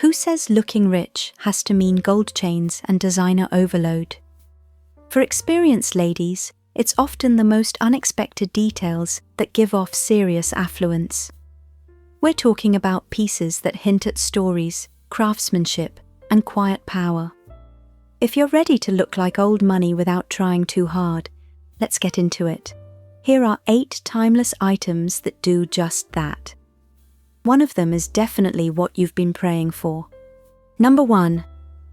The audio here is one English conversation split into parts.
Who says looking rich has to mean gold chains and designer overload? For experienced ladies, it's often the most unexpected details that give off serious affluence. We're talking about pieces that hint at stories, craftsmanship, and quiet power. If you're ready to look like old money without trying too hard, let's get into it. Here are 8 timeless items that do just that. One of them is definitely what you've been praying for. Number 1.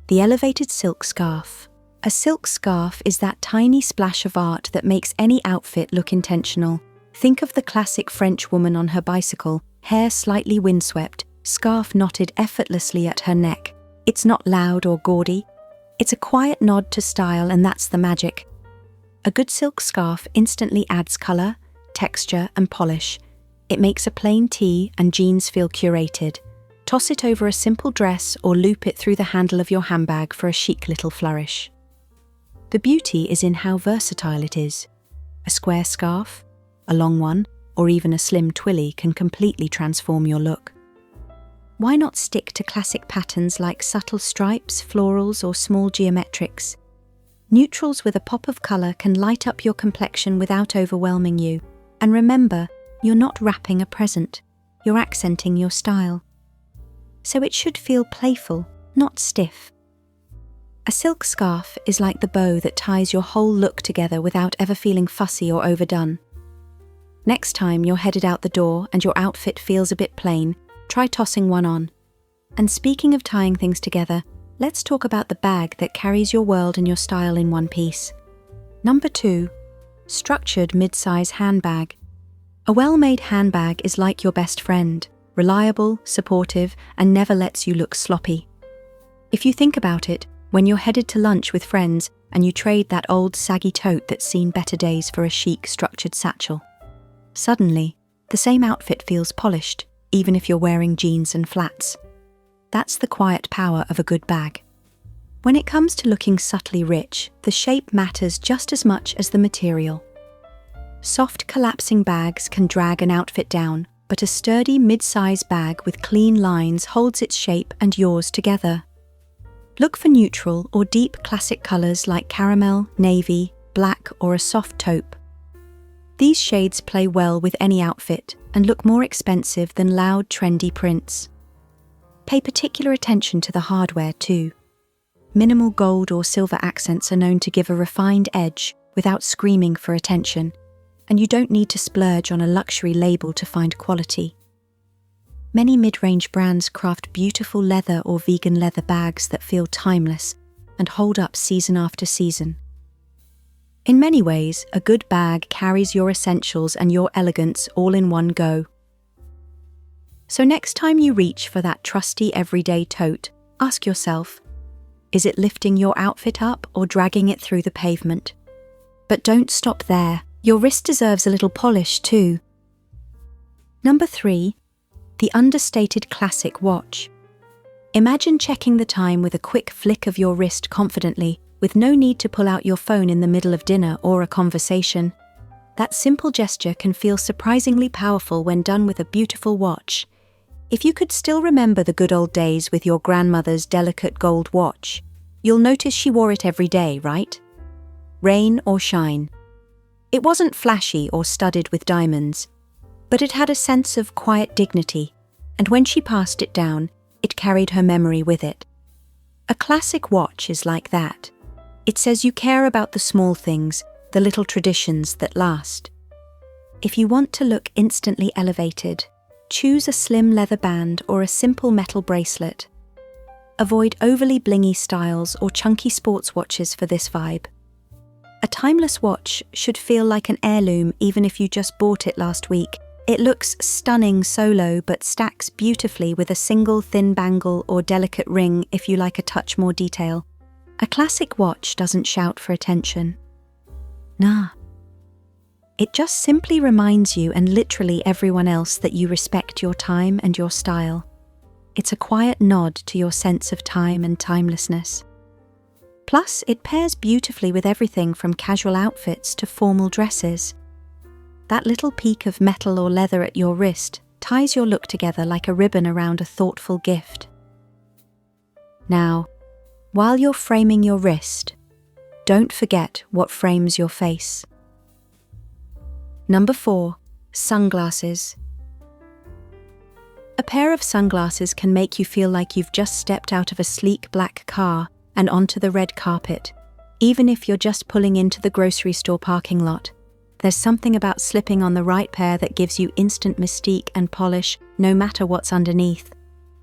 The elevated silk scarf. A silk scarf is that tiny splash of art that makes any outfit look intentional. Think of the classic French woman on her bicycle, hair slightly windswept, scarf knotted effortlessly at her neck. It's not loud or gaudy. It's a quiet nod to style, and that's the magic. A good silk scarf instantly adds color, texture, and polish. It makes a plain tee and jeans feel curated. Toss it over a simple dress or loop it through the handle of your handbag for a chic little flourish. The beauty is in how versatile it is. A square scarf, a long one, or even a slim twilly can completely transform your look. Why not stick to classic patterns like subtle stripes, florals, or small geometrics? Neutrals with a pop of color can light up your complexion without overwhelming you. And remember, you're not wrapping a present, you're accenting your style. So it should feel playful, not stiff. A silk scarf is like the bow that ties your whole look together without ever feeling fussy or overdone. Next time you're headed out the door and your outfit feels a bit plain, try tossing one on. And speaking of tying things together, let's talk about the bag that carries your world and your style in one piece. Number 2. Structured midsize handbag. A well-made handbag is like your best friend, reliable, supportive, and never lets you look sloppy. If you think about it, when you're headed to lunch with friends and you trade that old saggy tote that's seen better days for a chic, structured satchel, suddenly, the same outfit feels polished, even if you're wearing jeans and flats. That's the quiet power of a good bag. When it comes to looking subtly rich, the shape matters just as much as the material. Soft, collapsing bags can drag an outfit down, but a sturdy mid-size bag with clean lines holds its shape and yours together. Look for neutral or deep classic colors like caramel, navy, black, or a soft taupe. These shades play well with any outfit and look more expensive than loud, trendy prints. Pay particular attention to the hardware too. Minimal gold or silver accents are known to give a refined edge without screaming for attention, and you don't need to splurge on a luxury label to find quality. Many mid-range brands craft beautiful leather or vegan leather bags that feel timeless and hold up season after season. In many ways, a good bag carries your essentials and your elegance all in one go. So next time you reach for that trusty everyday tote, ask yourself, is it lifting your outfit up or dragging it through the pavement? But don't stop there. Your wrist deserves a little polish too. Number 3. The Understated classic watch. Imagine checking the time with a quick flick of your wrist confidently, with no need to pull out your phone in the middle of dinner or a conversation. That simple gesture can feel surprisingly powerful when done with a beautiful watch. If you could still remember the good old days with your grandmother's delicate gold watch, you'll notice she wore it every day, right? Rain or shine. It wasn't flashy or studded with diamonds, but it had a sense of quiet dignity, and when she passed it down, it carried her memory with it. A classic watch is like that. It says you care about the small things, the little traditions that last. If you want to look instantly elevated, choose a slim leather band or a simple metal bracelet. Avoid overly blingy styles or chunky sports watches for this vibe. A timeless watch should feel like an heirloom even if you just bought it last week. It looks stunning solo but stacks beautifully with a single thin bangle or delicate ring if you like a touch more detail. A classic watch doesn't shout for attention. Nah. It just simply reminds you and literally everyone else that you respect your time and your style. It's a quiet nod to your sense of time and timelessness. Plus, it pairs beautifully with everything from casual outfits to formal dresses. That little peak of metal or leather at your wrist ties your look together like a ribbon around a thoughtful gift. Now, while you're framing your wrist, don't forget what frames your face. Number 4. Sunglasses. A pair of sunglasses can make you feel like you've just stepped out of a sleek black car and onto the red carpet, even if you're just pulling into the grocery store parking lot. There's something about slipping on the right pair that gives you instant mystique and polish, no matter what's underneath.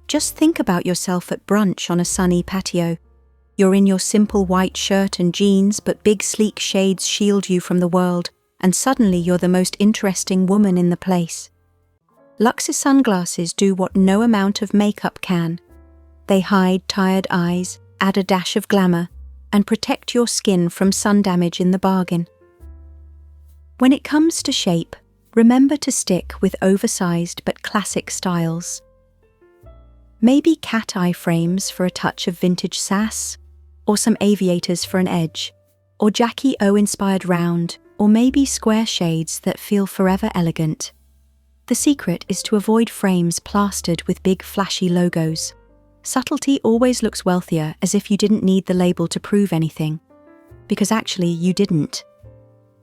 Just think about yourself at brunch on a sunny patio. You're in your simple white shirt and jeans, but big sleek shades shield you from the world, and suddenly you're the most interesting woman in the place. Lux's sunglasses do what no amount of makeup can. They hide tired eyes, add a dash of glamour, and protect your skin from sun damage in the bargain. When it comes to shape, remember to stick with oversized but classic styles. Maybe cat eye frames for a touch of vintage sass, or some aviators for an edge, or Jackie O-inspired round, or maybe square shades that feel forever elegant. The secret is to avoid frames plastered with big flashy logos. Subtlety always looks wealthier, as if you didn't need the label to prove anything. Because actually you didn't.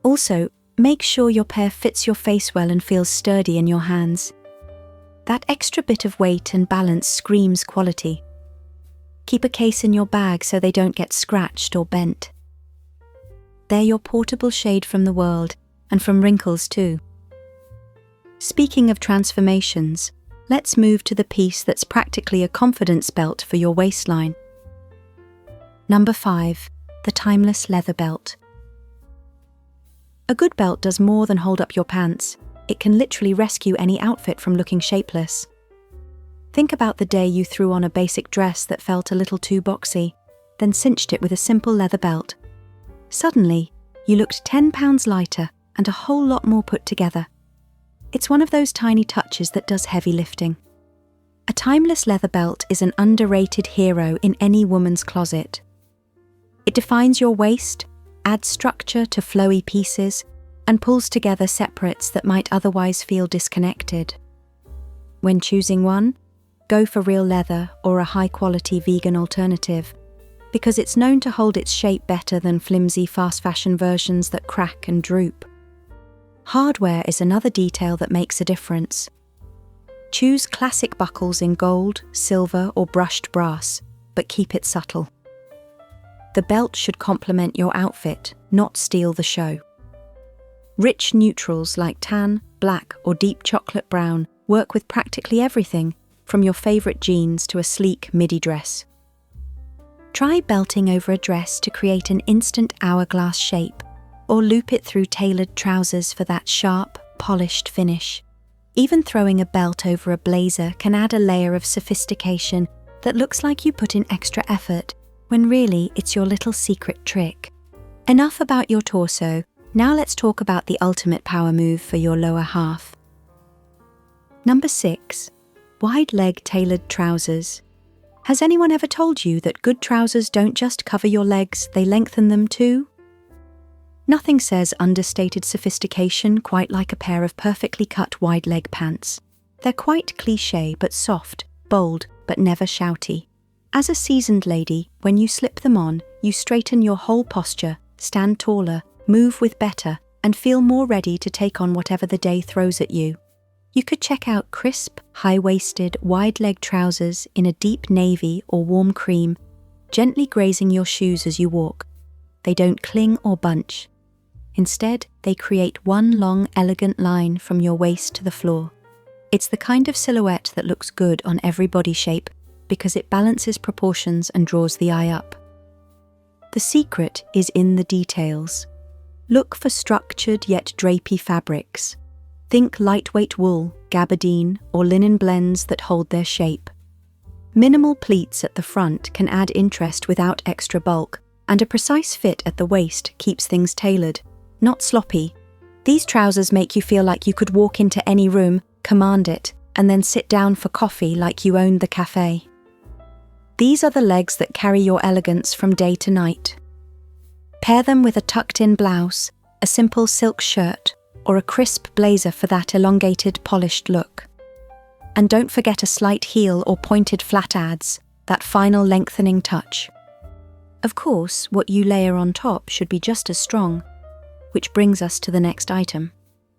Also, make sure your pair fits your face well and feels sturdy in your hands. That extra bit of weight and balance screams quality. Keep a case in your bag so they don't get scratched or bent. They're your portable shade from the world, and from wrinkles too. Speaking of transformations, let's move to the piece that's practically a confidence belt for your waistline. Number 5. The timeless leather belt. A good belt does more than hold up your pants. It can literally rescue any outfit from looking shapeless. Think about the day you threw on a basic dress that felt a little too boxy, then cinched it with a simple leather belt. Suddenly, you looked 10 pounds lighter and a whole lot more put together. It's one of those tiny touches that does heavy lifting. A timeless leather belt is an underrated hero in any woman's closet. It defines your waist, adds structure to flowy pieces, and pulls together separates that might otherwise feel disconnected. When choosing one, go for real leather or a high-quality vegan alternative, because it's known to hold its shape better than flimsy fast-fashion versions that crack and droop. Hardware is another detail that makes a difference. Choose classic buckles in gold, silver, or brushed brass, but keep it subtle. The belt should complement your outfit, not steal the show. Rich neutrals like tan, black, or deep chocolate brown work with practically everything, from your favorite jeans to a sleek midi dress. Try belting over a dress to create an instant hourglass shape, or loop it through tailored trousers for that sharp, polished finish. Even throwing a belt over a blazer can add a layer of sophistication that looks like you put in extra effort, when really it's your little secret trick. Enough about your torso, now let's talk about the ultimate power move for your lower half. Number 6. Wide leg tailored trousers. Has anyone ever told you that good trousers don't just cover your legs, they lengthen them too? Nothing says understated sophistication quite like a pair of perfectly cut wide leg pants. They're quite cliché but soft, bold but never shouty. As a seasoned lady, when you slip them on, you straighten your whole posture, stand taller, move with better, and feel more ready to take on whatever the day throws at you. You could check out crisp, high-waisted, wide-leg trousers in a deep navy or warm cream, gently grazing your shoes as you walk. They don't cling or bunch. Instead, they create one long, elegant line from your waist to the floor. It's the kind of silhouette that looks good on every body shape because it balances proportions and draws the eye up. The secret is in the details. Look for structured yet drapey fabrics. Think lightweight wool, gabardine, or linen blends that hold their shape. Minimal pleats at the front can add interest without extra bulk, and a precise fit at the waist keeps things tailored, not sloppy. These trousers make you feel like you could walk into any room, command it, and then sit down for coffee like you owned the cafe. These are the legs that carry your elegance from day to night. Pair them with a tucked-in blouse, a simple silk shirt, or a crisp blazer for that elongated, polished look. And don't forget a slight heel or pointed flat adds. that final lengthening touch. Of course, what you layer on top should be just as strong, which brings us to the next item.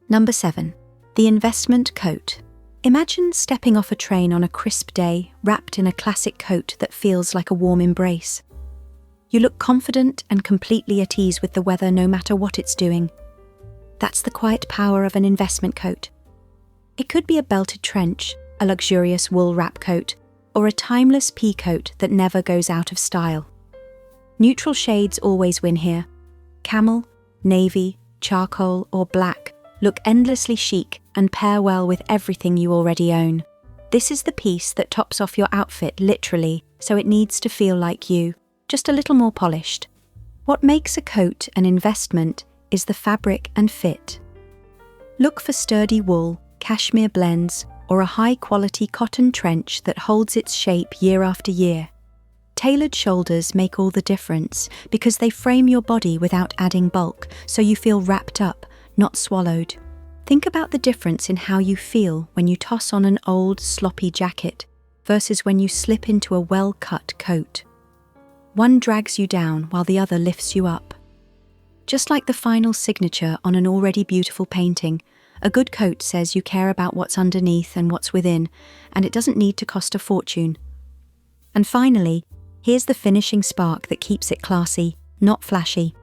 Number 7. The investment coat. Imagine stepping off a train on a crisp day, wrapped in a classic coat that feels like a warm embrace. You look confident and completely at ease with the weather no matter what it's doing. That's the quiet power of an investment coat. It could be a belted trench, a luxurious wool wrap coat, or a timeless pea coat that never goes out of style. Neutral shades always win here. Camel, navy, charcoal, or black look endlessly chic and pair well with everything you already own. This is the piece that tops off your outfit literally, so it needs to feel like you, just a little more polished. What makes a coat an investment is the fabric and fit. Look for sturdy wool, cashmere blends, or a high-quality cotton trench that holds its shape year after year. Tailored shoulders make all the difference because they frame your body without adding bulk, so you feel wrapped up, not swallowed. Think about the difference in how you feel when you toss on an old, sloppy jacket versus when you slip into a well-cut coat. One drags you down while the other lifts you up. Just like the final signature on an already beautiful painting, a good coat says you care about what's underneath and what's within, and it doesn't need to cost a fortune. And finally, here's the finishing spark that keeps it classy, not flashy.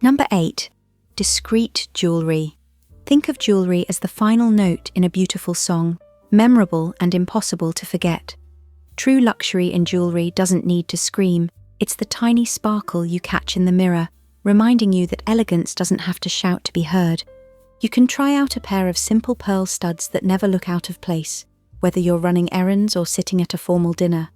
Number 8. Discrete jewelry. Think of jewelry as the final note in a beautiful song, memorable and impossible to forget. True luxury in jewelry doesn't need to scream. It's the tiny sparkle you catch in the mirror, reminding you that elegance doesn't have to shout to be heard. You can try out a pair of simple pearl studs that never look out of place, whether you're running errands or sitting at a formal dinner.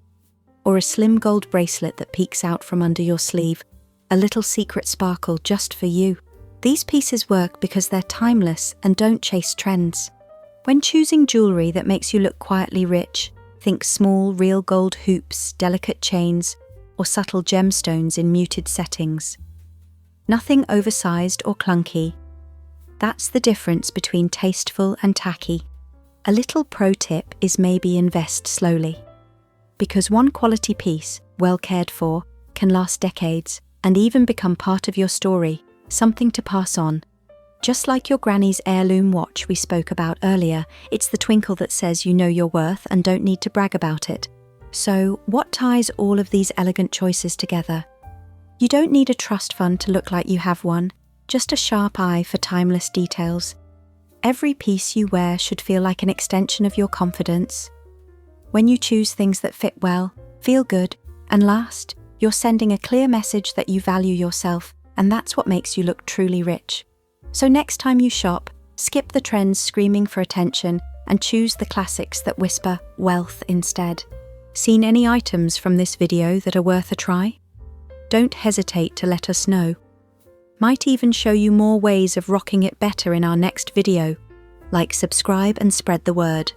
Or a slim gold bracelet that peeks out from under your sleeve, a little secret sparkle just for you. These pieces work because they're timeless and don't chase trends. When choosing jewelry that makes you look quietly rich, think small, real gold hoops, delicate chains, or subtle gemstones in muted settings. Nothing oversized or clunky. That's the difference between tasteful and tacky. A little pro tip is maybe invest slowly. Because one quality piece, well cared for, can last decades and even become part of your story, something to pass on. Just like your granny's heirloom watch we spoke about earlier, it's the twinkle that says you know your worth and don't need to brag about it. So, what ties all of these elegant choices together? You don't need a trust fund to look like you have one, just a sharp eye for timeless details. Every piece you wear should feel like an extension of your confidence. When you choose things that fit well, feel good, and last, you're sending a clear message that you value yourself, and that's what makes you look truly rich. So next time you shop, skip the trends screaming for attention and choose the classics that whisper wealth instead. Seen any items from this video that are worth a try? Don't hesitate to let us know. Might even show you more ways of rocking it better in our next video. Like, subscribe and spread the word.